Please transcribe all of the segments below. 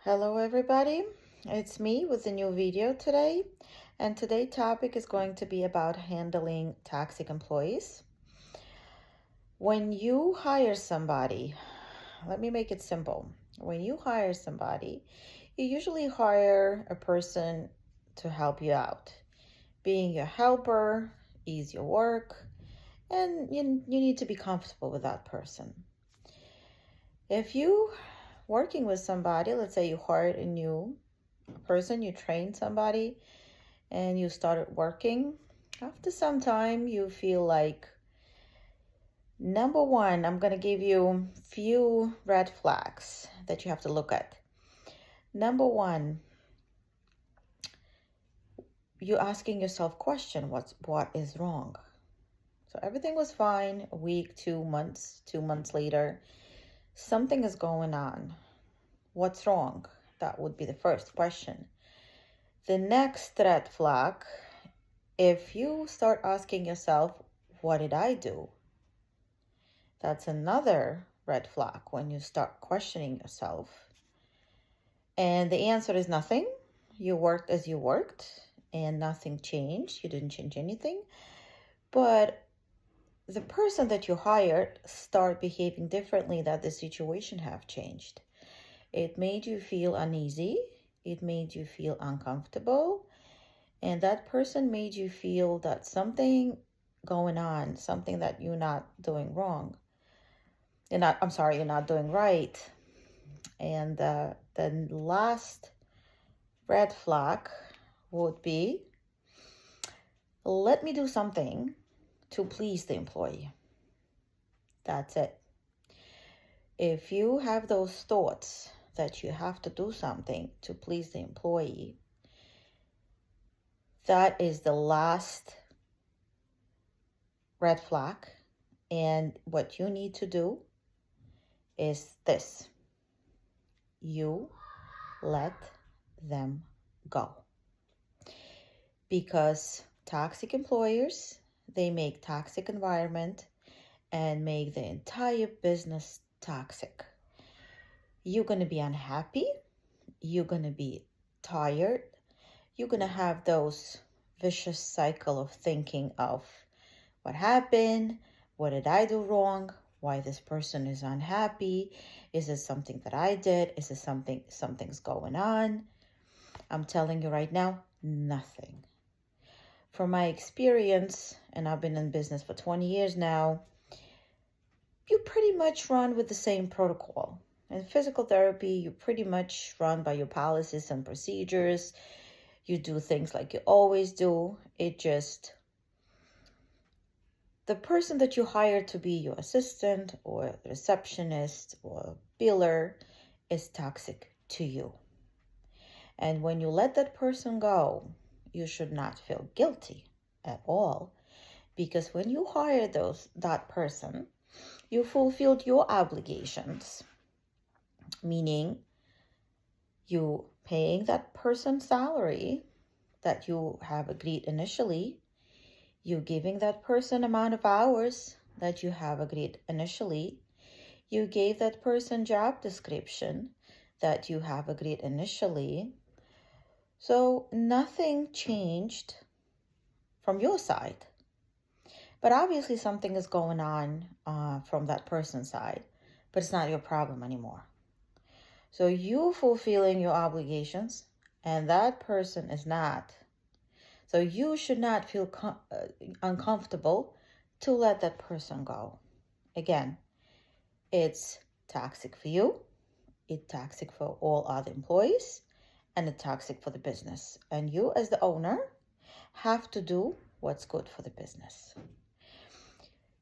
Hello everybody, it's me with a new video today, and today's topic is going to be about handling toxic employees. When you hire somebody, let me make it simple. When you hire somebody, you usually hire a person to help you out, being your helper, ease your work, and you need to be comfortable with that person. If you working with somebody, let's say you hired a new person, you train somebody and you started working, after some time you feel like, number one, I'm going to give you few red flags that you have to look at. Number one, you asking yourself question, what is wrong? So everything was fine, a week, 2 months, 2 months later, something is going on. What's wrong? That would be the first question. The next red flag, if you start asking yourself, what did I do? That's another red flag when you start questioning yourself. And the answer is nothing. You worked as you worked and nothing changed. You didn't change anything. But the person that you hired start behaving differently, that the situation have changed. It made you feel uneasy. It made you feel uncomfortable. And that person made you feel that something going on, something that you're not doing wrong. You're not doing right. And the last red flag would be, let me do something to please the employee. That's it. If you have those thoughts that you have to do something to please the employee, that is the last red flag. And what you need to do is this. You let them go. Because toxic employers, they make toxic environment and make the entire business toxic. You're going to be unhappy. You're going to be tired. You're going to have those vicious cycle of thinking of what happened, what did I do wrong, why this person is unhappy, is it something that I did, is it something's going on? I'm telling you right now, nothing. From my experience, and I've been in business for 20 years now, you pretty much run with the same protocol. In physical therapy, you pretty much run by your policies and procedures. You do things like you always do. It just, the person that you hire to be your assistant or receptionist or biller is toxic to you. And when you let that person go, you should not feel guilty at all, because when you hire that person, you fulfilled your obligations, meaning you paying that person salary that you have agreed initially, you giving that person amount of hours that you have agreed initially, you gave that person job description that you have agreed initially. So nothing changed from your side. But obviously something is going on from that person's side, but it's not your problem anymore. So you fulfilling your obligations and that person is not. So you should not feel uncomfortable to let that person go. Again, it's toxic for you, it's toxic for all other employees, and it's toxic for the business. And you as the owner have to do what's good for the business.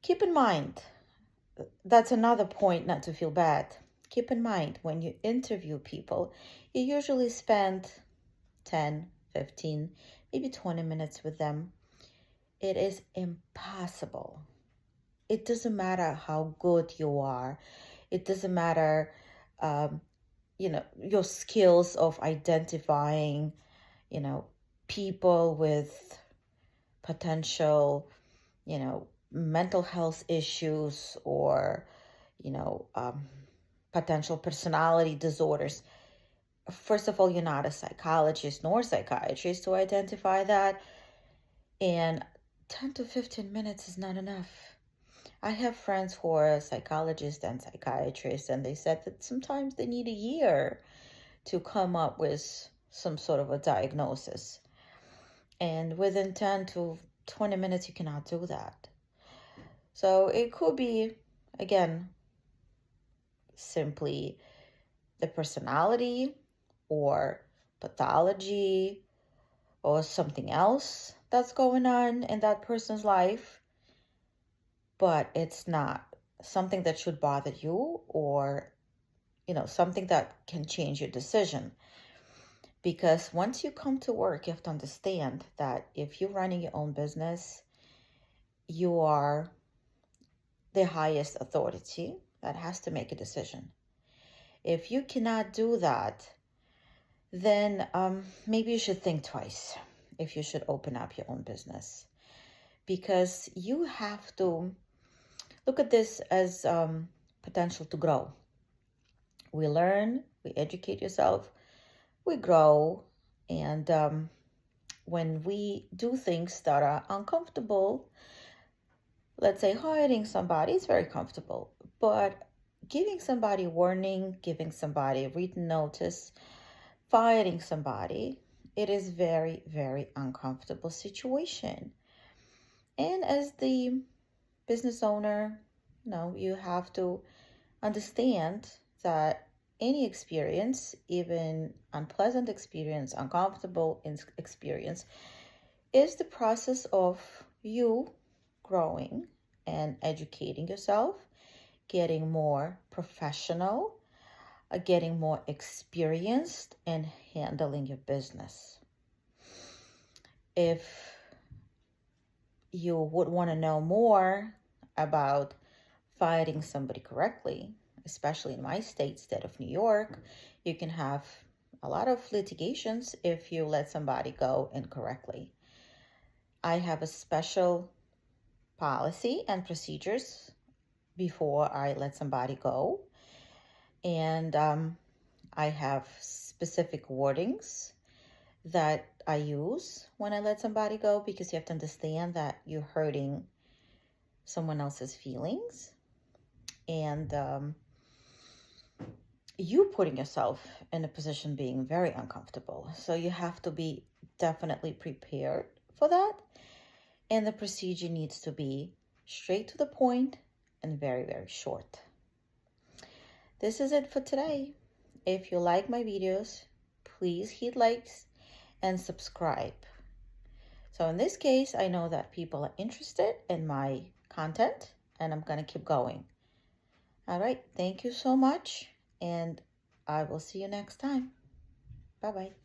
Keep in mind, that's another point not to feel bad. Keep in mind, when you interview people, you usually spend 10, 15, maybe 20 minutes with them. It is impossible. It doesn't matter how good you are. It doesn't matter, your skills of identifying, people with potential, mental health issues or, potential personality disorders. first of all, you're not a psychologist nor psychiatrist to identify that. And 10 to 15 minutes is not enough. I have friends who are psychologists and psychiatrists, and they said that sometimes they need a year to come up with some sort of a diagnosis. And within 10 to 20 minutes, you cannot do that. So it could be, again, simply the personality or pathology or something else that's going on in that person's life, but it's not something that should bother you, or something that can change your decision. Because once you come to work, you have to understand that if you're running your own business, you are the highest authority that has to make a decision. If you cannot do that, then maybe you should think twice if you should open up your own business. Because you have to look at this as potential to grow. We learn, we educate yourself, we grow, and when we do things that are uncomfortable, let's say hiring somebody is very comfortable, but giving somebody warning, giving somebody a written notice, firing somebody, it is very, very uncomfortable situation. And as the business owner, you have to understand that any experience, even unpleasant experience, uncomfortable experience, is the process of you growing and educating yourself, getting more professional, getting more experienced in handling your business. If you would want to know more about fighting somebody correctly, especially in my state of New York, you can have a lot of litigations if you let somebody go incorrectly. I have a special policy and procedures before I let somebody go. And I have specific wordings that I use when I let somebody go, because you have to understand that you're hurting someone else's feelings, and you putting yourself in a position being very uncomfortable. So you have to be definitely prepared for that. And the procedure needs to be straight to the point and very, very short. This is it for today. If you like my videos, please hit likes and subscribe. So in this case, I know that people are interested in my content, and I'm going to keep going. All right. Thank you so much, and I will see you next time. Bye-bye.